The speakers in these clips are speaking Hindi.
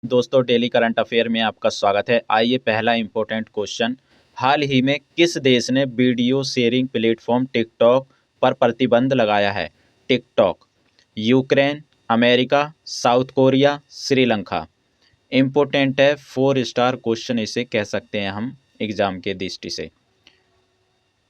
दोस्तों डेली करंट अफेयर में आपका स्वागत है। आइए पहला इंपॉर्टेंट क्वेश्चन, हाल ही में किस देश ने वीडियो शेयरिंग प्लेटफॉर्म टिकटॉक पर प्रतिबंध लगाया है? TikTok, Ukraine, America, south Korea, Sri Lanka. Important है, 4 स्टार क्वेश्चन इसे कह सकते हैं हम एग्जाम के दृष्टि से।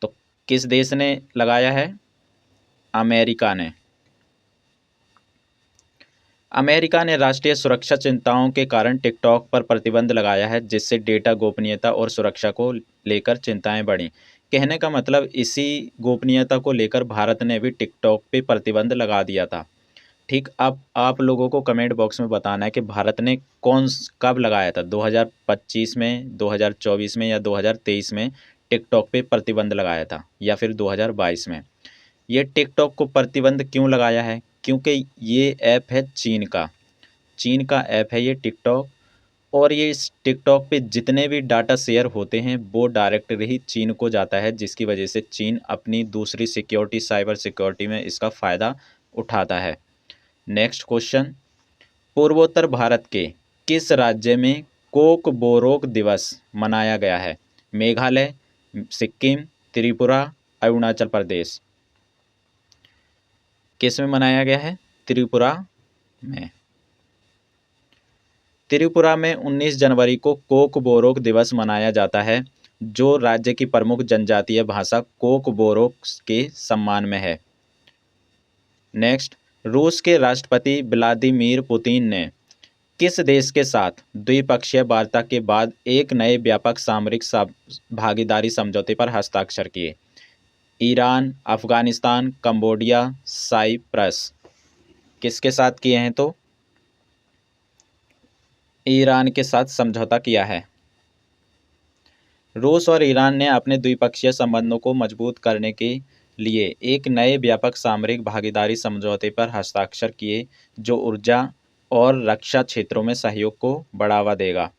तो किस देश ने लगाया है? अमेरिका ने। अमेरिका ने राष्ट्रीय सुरक्षा चिंताओं के कारण टिकटॉक पर प्रतिबंध लगाया है, जिससे डेटा गोपनीयता और सुरक्षा को लेकर चिंताएं बढ़ी। कहने का मतलब इसी गोपनीयता को लेकर भारत ने भी टिकटॉक पे प्रतिबंध लगा दिया था। ठीक, अब आप लोगों को कमेंट बॉक्स में बताना है कि भारत ने कब लगाया था, 2025 में, 2024 में या 2023 में टिकटॉक पे प्रतिबंध लगाया था, या फिर 2022 में। ये टिकटॉक को प्रतिबंध क्यों लगाया है? क्योंकि ये ऐप है चीन का ऐप है ये टिकटॉक। और ये इस टिकटॉक पे जितने भी डाटा शेयर होते हैं वो डायरेक्टली चीन को जाता है, जिसकी वजह से चीन अपनी दूसरी सिक्योरिटी, साइबर सिक्योरिटी में इसका फ़ायदा उठाता है। नेक्स्ट क्वेश्चन, पूर्वोत्तर भारत के किस राज्य में कोक बोरोक दिवस मनाया गया है? मेघालय, सिक्किम, त्रिपुरा, अरुणाचल प्रदेश। किस में मनाया गया है? त्रिपुरा में। त्रिपुरा में 19 जनवरी को कोक बोरोक दिवस मनाया जाता है, जो राज्य की प्रमुख जनजातीय भाषा कोक बोरोक के सम्मान में है। नेक्स्ट, रूस के राष्ट्रपति व्लादिमीर पुतिन ने किस देश के साथ द्विपक्षीय वार्ता के बाद एक नए व्यापक सामरिक भागीदारी समझौते पर हस्ताक्षर किए? Iran, Afghanistan, Cambodia, Cyprus. किसके साथ किए हैं? तो ईरान के साथ समझौता किया है। रूस और ईरान ने अपने द्विपक्षीय संबंधों को मजबूत करने के लिए एक नए व्यापक सामरिक भागीदारी समझौते पर हस्ताक्षर किए, जो ऊर्जा और रक्षा क्षेत्रों में सहयोग को बढ़ावा देगा।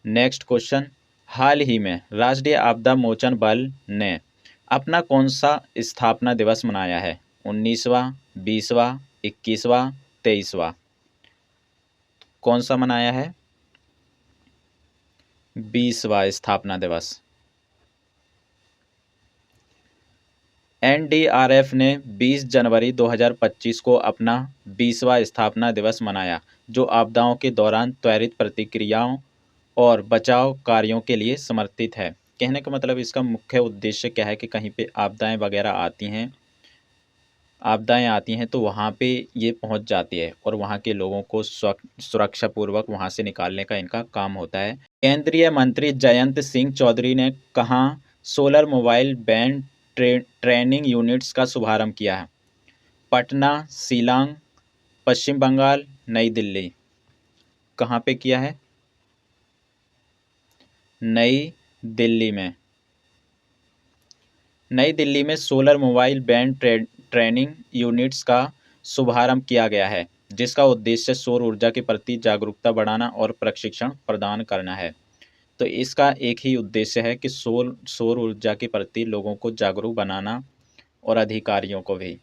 नेक्स्ट क्वेश्चन, हाल ही में राष्ट्रीय आपदा मोचन बल ने अपना कौन सा स्थापना दिवस मनाया है? 19वां, 20वां, 21वां, 23वां। कौन सा मनाया है? 20वां स्थापना दिवस। एनडीआरएफ ने 20 जनवरी 2025 को अपना 20वां स्थापना दिवस मनाया, जो आपदाओं के दौरान त्वरित प्रतिक्रियाओं और बचाव कार्यों के लिए समर्पित है। कहने का मतलब इसका मुख्य उद्देश्य क्या है कि कहीं पे आपदाएं वगैरह आती हैं तो वहाँ पे ये पहुँच जाती है और वहाँ के लोगों को सुरक्षापूर्वक वहाँ से निकालने का इनका काम होता है। केंद्रीय मंत्री जयंत सिंह चौधरी ने कहाँ solar mobile band training units का शुभारंभ किया है? पटना, शिलांग, पश्चिम बंगाल, नई दिल्ली। कहाँ पे किया है? नई दिल्ली में। नई दिल्ली में solar mobile band training units का शुभारंभ किया गया है, जिसका उद्देश्य सौर ऊर्जा के प्रति जागरूकता बढ़ाना और प्रशिक्षण प्रदान करना है। तो इसका एक ही उद्देश्य है कि सौर ऊर्जा के प्रति लोगों को जागरूक बनाना और अधिकारियों को भी।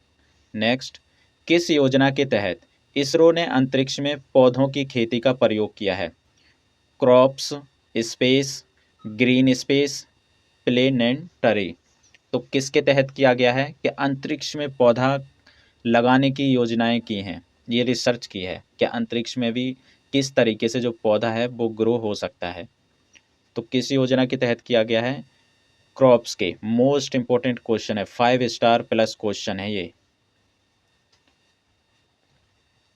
नेक्स्ट, किस योजना के तहत इसरो ने अंतरिक्ष में पौधों की खेती का प्रयोग किया है? Crops, space, green space, planetary. तो किसके तहत किया गया है कि अंतरिक्ष में पौधा लगाने की योजनाएं की हैं, ये रिसर्च की है कि अंतरिक्ष में भी किस तरीके से जो पौधा है वो ग्रो हो सकता है। तो किस योजना के तहत किया गया है? क्रॉप्स के। मोस्ट इंपॉर्टेंट क्वेश्चन है, 5 स्टार प्लस क्वेश्चन है ये।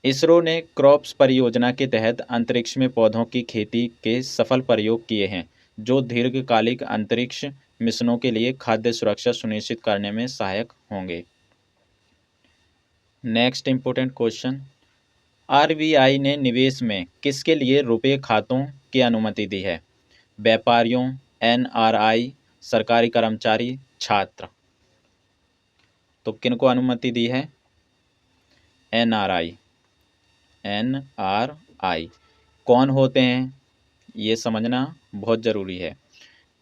इसरो ने क्रॉप्स परियोजना के तहत अंतरिक्ष में पौधों की खेती के सफल प्रयोग किए हैं, जो दीर्घकालिक अंतरिक्ष मिशनों के लिए खाद्य सुरक्षा सुनिश्चित करने में सहायक होंगे। नेक्स्ट इंपॉर्टेंट क्वेश्चन, आरबीआई ने निवेश में किसके लिए रुपए खातों की अनुमति दी है? व्यापारियों, एनआरआई, सरकारी कर्मचारी, छात्र। तो किनको अनुमति दी है? एनआरआई। एनआरआई कौन होते हैं ये समझना बहुत ज़रूरी है।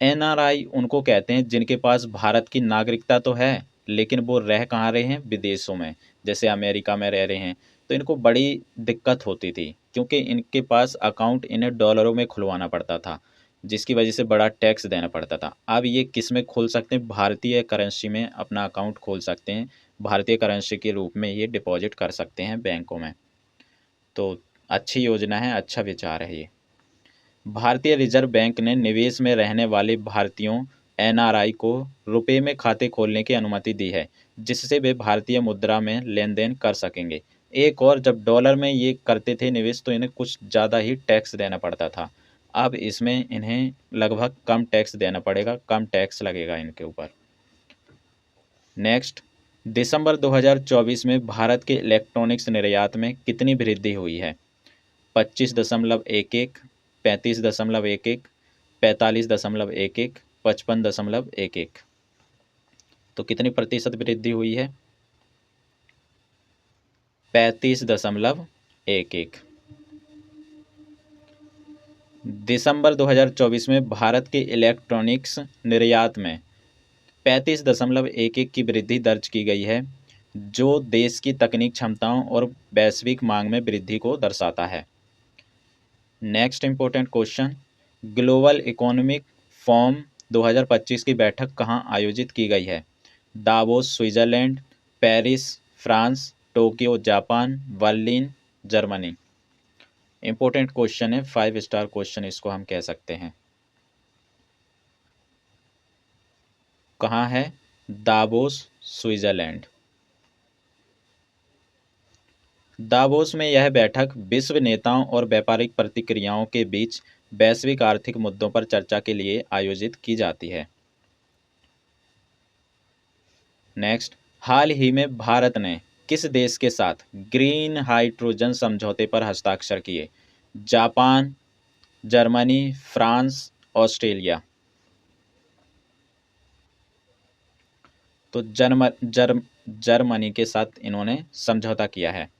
एनआरआई उनको कहते हैं जिनके पास भारत की नागरिकता तो है, लेकिन वो रह कहाँ रहे हैं? विदेशों में, जैसे अमेरिका में रह रहे हैं। तो इनको बड़ी दिक्कत होती थी क्योंकि इनके पास अकाउंट इन्हें डॉलरों में खुलवाना पड़ता था, जिसकी वजह से बड़ा टैक्स देना पड़ता था। अब ये किस में खोल सकते हैं? भारतीय करेंसी में अपना अकाउंट खोल सकते हैं, भारतीय करेंसी के रूप में ये डिपॉजिट कर सकते हैं बैंकों में। तो अच्छी योजना है, अच्छा विचार है ये। भारतीय रिजर्व बैंक ने निवेश में रहने वाले भारतीयों एनआरआई को रुपए में खाते खोलने की अनुमति दी है, जिससे वे भारतीय मुद्रा में लेन देन कर सकेंगे। एक और, जब डॉलर में ये करते थे निवेश तो इन्हें कुछ ज़्यादा ही टैक्स देना पड़ता था। अब इसमें इन्हें लगभग कम टैक्स देना पड़ेगा, कम टैक्स लगेगा इनके ऊपर। नेक्स्ट, दिसंबर 2024 में भारत के इलेक्ट्रॉनिक्स निर्यात में कितनी वृद्धि हुई है? 25.11, 35.11, 45.11, 55.11। तो कितनी प्रतिशत वृद्धि हुई है? 35.11। दिसंबर 2024 में भारत के इलेक्ट्रॉनिक्स निर्यात में 35.11 की वृद्धि दर्ज की गई है, जो देश की तकनीक क्षमताओं और वैश्विक मांग में वृद्धि को दर्शाता है। Next important question, global economic forum 2025 की बैठक कहाँ आयोजित की गई है? Davos Switzerland, Paris France, Tokyo Japan, Berlin Germany. Important question है, 5 स्टार क्वेश्चन इसको हम कह सकते हैं। कहाँ है? Davos Switzerland. दावोस में यह बैठक विश्व नेताओं और व्यापारिक प्रतिक्रियाओं के बीच वैश्विक आर्थिक मुद्दों पर चर्चा के लिए आयोजित की जाती है। नेक्स्ट, हाल ही में भारत ने किस देश के साथ ग्रीन हाइड्रोजन समझौते पर हस्ताक्षर किए? Japan, Germany, France, Australia. तो जर्मनी के साथ इन्होंने समझौता किया है।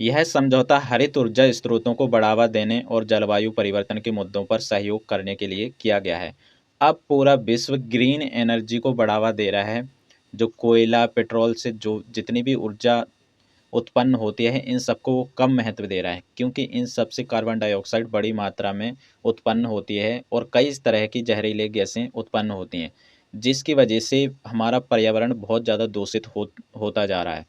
यह समझौता हरित ऊर्जा स्रोतों को बढ़ावा देने और जलवायु परिवर्तन के मुद्दों पर सहयोग करने के लिए किया गया है। अब पूरा विश्व ग्रीन एनर्जी को बढ़ावा दे रहा है। जो कोयला, पेट्रोल से जो जितनी भी ऊर्जा उत्पन्न होती है, इन सबको वो कम महत्व दे रहा है, क्योंकि इन सब से कार्बन डाइऑक्साइड बड़ी मात्रा में उत्पन्न होती है और कई तरह की जहरीले गैसें उत्पन्न होती हैं, जिसकी वजह से हमारा पर्यावरण बहुत ज़्यादा दूषित होता जा रहा है।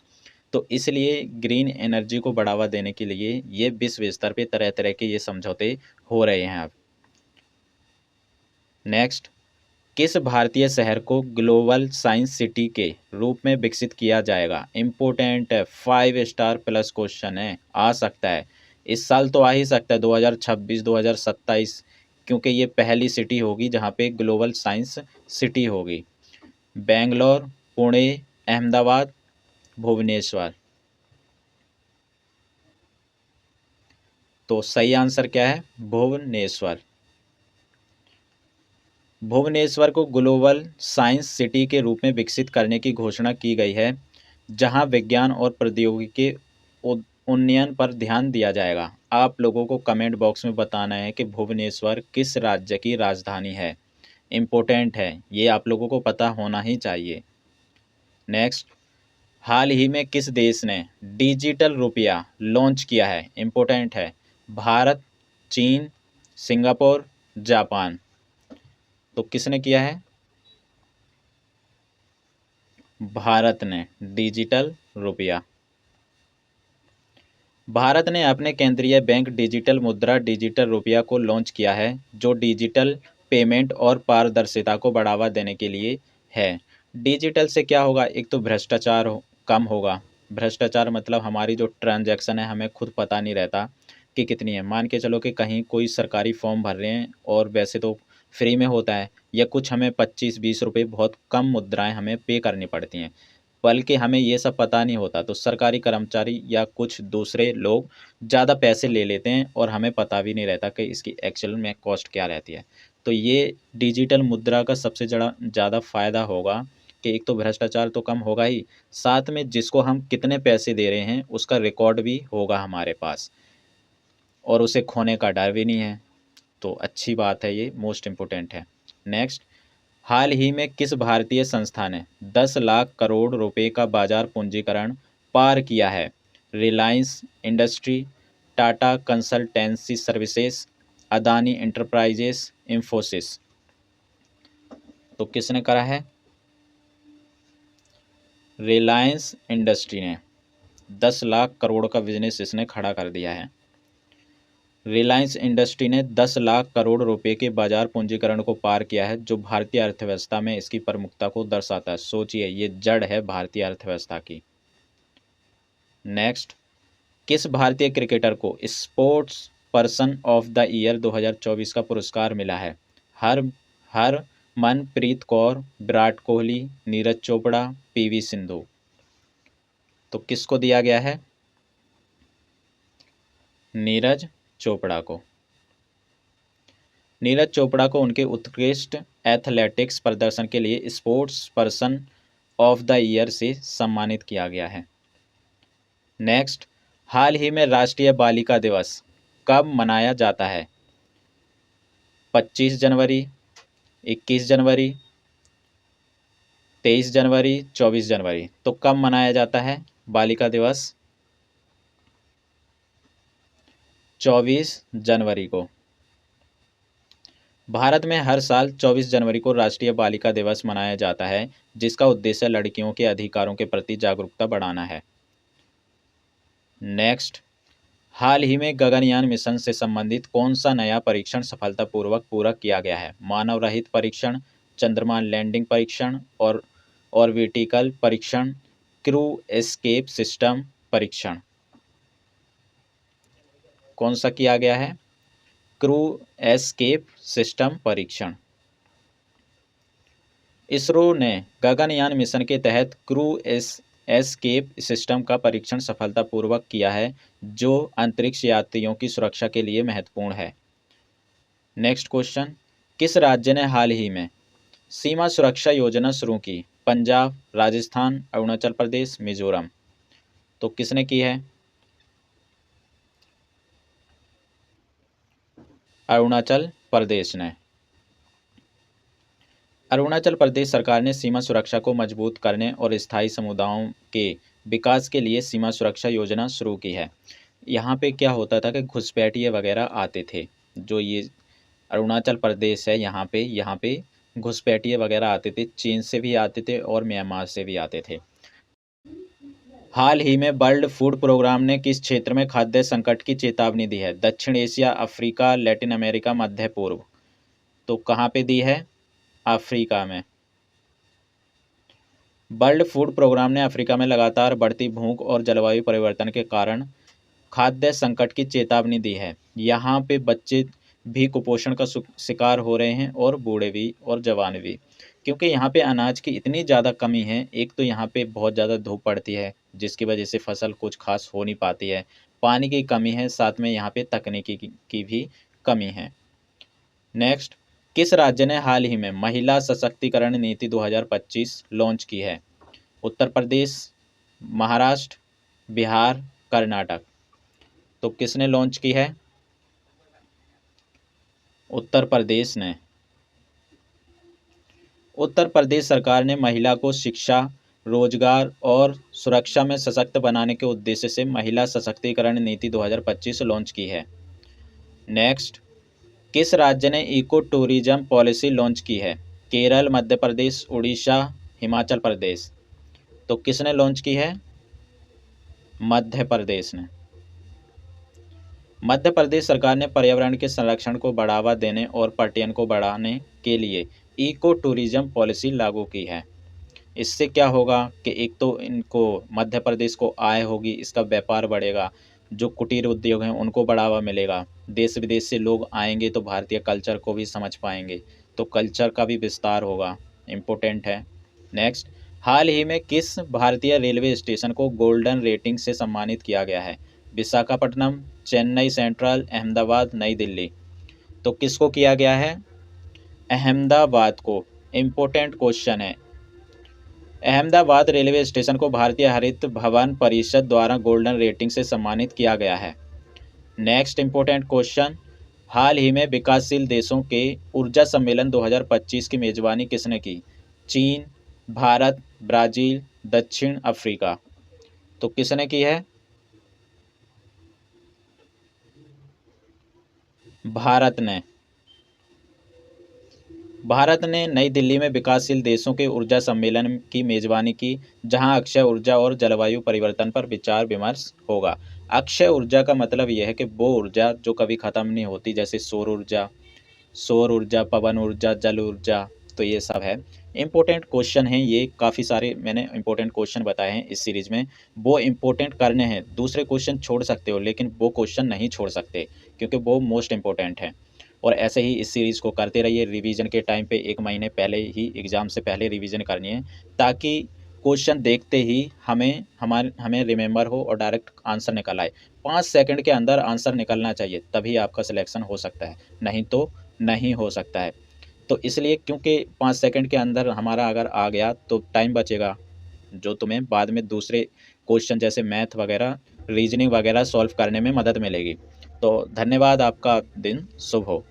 तो इसलिए ग्रीन एनर्जी को बढ़ावा देने के लिए ये विश्व स्तर पे तरह तरह के ये समझौते हो रहे हैं अब। नेक्स्ट, किस भारतीय शहर को ग्लोबल साइंस सिटी के रूप में विकसित किया जाएगा? इम्पोर्टेंट है, 5 स्टार प्लस क्वेश्चन है, आ सकता है इस साल, तो आ ही सकता है 2026 2027, क्योंकि ये पहली सिटी होगी जहाँ पे ग्लोबल साइंस सिटी होगी। बेंगलोर, पुणे, अहमदाबाद, भुवनेश्वर। तो सही आंसर क्या है? भुवनेश्वर। भुवनेश्वर को ग्लोबल साइंस सिटी के रूप में विकसित करने की घोषणा की गई है, जहां विज्ञान और प्रौद्योगिकी के उन्नयन पर ध्यान दिया जाएगा। आप लोगों को कमेंट बॉक्स में बताना है कि भुवनेश्वर किस राज्य की राजधानी है। इम्पोर्टेंट है, ये आप लोगों को पता होना ही चाहिए। नेक्स्ट, हाल ही में किस देश ने डिजिटल रुपया लॉन्च किया है? इम्पोर्टेंट है, भारत, चीन, सिंगापुर, जापान। तो किसने किया है? भारत ने डिजिटल रुपया। भारत ने अपने केंद्रीय बैंक डिजिटल मुद्रा डिजिटल रुपया को लॉन्च किया है, जो डिजिटल पेमेंट और पारदर्शिता को बढ़ावा देने के लिए है। डिजिटल से क्या होगा? एक तो भ्रष्टाचार कम होगा। भ्रष्टाचार मतलब हमारी जो ट्रांजैक्शन है हमें खुद पता नहीं रहता कि कितनी है। मान के चलो कि कहीं कोई सरकारी फॉर्म भर रहे हैं और वैसे तो फ्री में होता है, या कुछ हमें 25-20 रुपये बहुत कम मुद्राएं हमें पे करनी पड़ती हैं, बल्कि हमें ये सब पता नहीं होता, तो सरकारी कर्मचारी या कुछ दूसरे लोग ज़्यादा पैसे ले लेते हैं और हमें पता भी नहीं रहता कि इसकी एक्चुअल में कॉस्ट क्या रहती है। तो ये डिजिटल मुद्रा का सबसे ज़्यादा फ़ायदा होगा कि एक तो भ्रष्टाचार तो कम होगा ही, साथ में जिसको हम कितने पैसे दे रहे हैं उसका रिकॉर्ड भी होगा हमारे पास, और उसे खोने का डर भी नहीं है। तो अच्छी बात है, ये मोस्ट इम्पोर्टेंट है। नेक्स्ट, हाल ही में किस भारतीय संस्था ने 10 लाख करोड़ रुपए का बाजार पूंजीकरण पार किया है? Reliance industry, Tata consultancy services, Adani enterprises, Infosys. तो किसने करा है? रिलायंस इंडस्ट्री ने 10 लाख करोड़ का बिजनेस इसने खड़ा कर दिया है। रिलायंस इंडस्ट्री ने 10 लाख करोड़ रुपए के बाजार पूंजीकरण को पार किया है, जो भारतीय अर्थव्यवस्था में इसकी प्रमुखता को दर्शाता है। सोचिए, ये जड़ है भारतीय अर्थव्यवस्था की। नेक्स्ट, किस भारतीय क्रिकेटर को sports person of the year 2024 का पुरस्कार मिला है? हर हरमनप्रीत कौर, विराट कोहली, नीरज चोपड़ा, पीवी सिंधु। तो किसको दिया गया है? नीरज चोपड़ा को। नीरज चोपड़ा को उनके उत्कृष्ट एथलेटिक्स प्रदर्शन के लिए sports person of the year से सम्मानित किया गया है। नेक्स्ट, हाल ही में राष्ट्रीय बालिका दिवस कब मनाया जाता है? 25 जनवरी, 21 जनवरी, 23 जनवरी, 24 जनवरी। तो कब मनाया जाता है बालिका दिवस? 24 जनवरी को। भारत में हर साल 24 जनवरी को राष्ट्रीय बालिका दिवस मनाया जाता है, जिसका उद्देश्य लड़कियों के अधिकारों के प्रति जागरूकता बढ़ाना है। नेक्स्ट, हाल ही में गगनयान मिशन से संबंधित कौन सा नया परीक्षण सफलतापूर्वक पूरा किया गया है? मानव रहित परीक्षण, चंद्रमा लैंडिंग परीक्षण और ऑर्बिटिकल परीक्षण, क्रू एस्केप सिस्टम परीक्षण। कौन सा किया गया है? क्रू एस्केप सिस्टम परीक्षण। इसरो ने गगनयान मिशन के तहत क्रू एस्केप सिस्टम का परीक्षण सफलतापूर्वक किया है, जो अंतरिक्ष यात्रियों की सुरक्षा के लिए महत्वपूर्ण है। नेक्स्ट क्वेश्चन, किस राज्य ने हाल ही में सीमा सुरक्षा योजना शुरू की? पंजाब, राजस्थान, अरुणाचल प्रदेश, मिजोरम। तो किसने की है? अरुणाचल प्रदेश ने। अरुणाचल प्रदेश सरकार ने सीमा सुरक्षा को मजबूत करने और स्थायी समुदायों के विकास के लिए सीमा सुरक्षा योजना शुरू की है। यहाँ पे क्या होता था कि घुसपैठिए वगैरह आते थे, जो ये अरुणाचल प्रदेश है, यहाँ पे घुसपैठिए वगैरह आते थे, चीन से भी आते थे और म्यांमार से भी आते थे। हाल ही में वर्ल्ड फूड प्रोग्राम ने किस क्षेत्र में खाद्य संकट की चेतावनी दी है? दक्षिण एशिया, अफ्रीका, लैटिन अमेरिका, मध्य पूर्व। तो कहाँ पे दी है? अफ्रीका में। वर्ल्ड फूड प्रोग्राम ने अफ्रीका में लगातार बढ़ती भूख और जलवायु परिवर्तन के कारण खाद्य संकट की चेतावनी दी है। यहाँ पे बच्चे भी कुपोषण का शिकार हो रहे हैं और बूढ़े भी और जवान भी, क्योंकि यहाँ पे अनाज की इतनी ज़्यादा कमी है। एक तो यहाँ पे बहुत ज़्यादा धूप पड़ती है, जिसकी वजह से फसल कुछ खास हो नहीं पाती है, पानी की कमी है, साथ में यहाँ पे तकनीकी की भी कमी है। नेक्स्ट, किस राज्य ने हाल ही में महिला सशक्तिकरण नीति 2025 लॉन्च की है? उत्तर प्रदेश, महाराष्ट्र, बिहार, कर्नाटक। तो किसने लॉन्च की है? उत्तर प्रदेश ने। उत्तर प्रदेश सरकार ने महिला को शिक्षा, रोजगार और सुरक्षा में सशक्त बनाने के उद्देश्य से महिला सशक्तिकरण नीति 2025 लॉन्च की है। नेक्स्ट, किस राज्य ने इको टूरिज्म पॉलिसी लॉन्च की है? केरल, मध्य प्रदेश, उड़ीसा, हिमाचल प्रदेश। तो किसने लॉन्च की है? मध्य प्रदेश ने। मध्य प्रदेश सरकार ने पर्यावरण के संरक्षण को बढ़ावा देने और पर्यटन को बढ़ाने के लिए इको टूरिज्म पॉलिसी लागू की है। इससे क्या होगा कि एक तो इनको मध्य प्रदेश को आय होगी, इसका व्यापार बढ़ेगा, जो कुटीर उद्योग हैं उनको बढ़ावा मिलेगा, देश विदेश से लोग आएंगे तो भारतीय कल्चर को भी समझ पाएंगे, तो कल्चर का भी विस्तार होगा, इम्पोर्टेंट है। नेक्स्ट, हाल ही में किस भारतीय रेलवे स्टेशन को गोल्डन रेटिंग से सम्मानित किया गया है? विशाखापट्टनम, चेन्नई सेंट्रल, अहमदाबाद, नई दिल्ली। तो किसको किया गया है? अहमदाबाद को। इम्पोर्टेंट क्वेश्चन है। अहमदाबाद रेलवे स्टेशन को भारतीय हरित भवन परिषद द्वारा गोल्डन रेटिंग से सम्मानित किया गया है। नेक्स्ट इम्पोर्टेंट क्वेश्चन, हाल ही में विकासशील देशों के ऊर्जा सम्मेलन 2025 की मेजबानी किसने की? चीन, भारत, ब्राज़ील, दक्षिण अफ्रीका। तो किसने की है? भारत ने नई दिल्ली में विकासशील देशों के ऊर्जा सम्मेलन की मेजबानी की, जहां अक्षय ऊर्जा और जलवायु परिवर्तन पर विचार विमर्श होगा। अक्षय ऊर्जा का मतलब यह है कि वो ऊर्जा जो कभी खत्म नहीं होती, जैसे सौर ऊर्जा, पवन ऊर्जा, जल ऊर्जा, तो ये सब है। इम्पोर्टेंट क्वेश्चन हैं ये, काफ़ी सारे मैंने इम्पोर्टेंट क्वेश्चन बताए हैं इस सीरीज़ में। वो इम्पोर्टेंट करने हैं, दूसरे क्वेश्चन छोड़ सकते हो लेकिन वो क्वेश्चन नहीं छोड़ सकते, क्योंकि वो मोस्ट इम्पोर्टेंट हैं। और ऐसे ही इस सीरीज़ को करते रहिए। रिवीजन के टाइम पे 1 महीने पहले ही, एग्ज़ाम से पहले रिवीजन करनी है, ताकि क्वेश्चन देखते ही हमें रिमेंबर हो और डायरेक्ट आंसर निकल आए। 5 सेकंड के अंदर आंसर निकलना चाहिए, तभी आपका सिलेक्शन हो सकता है, नहीं तो नहीं हो सकता है। तो इसलिए, क्योंकि 5 सेकंड के अंदर हमारा अगर आ गया तो टाइम बचेगा, जो तुम्हें बाद में दूसरे क्वेश्चन जैसे मैथ वगैरह, रीजनिंग वगैरह सॉल्व करने में मदद मिलेगी। तो धन्यवाद, आपका दिन शुभ हो।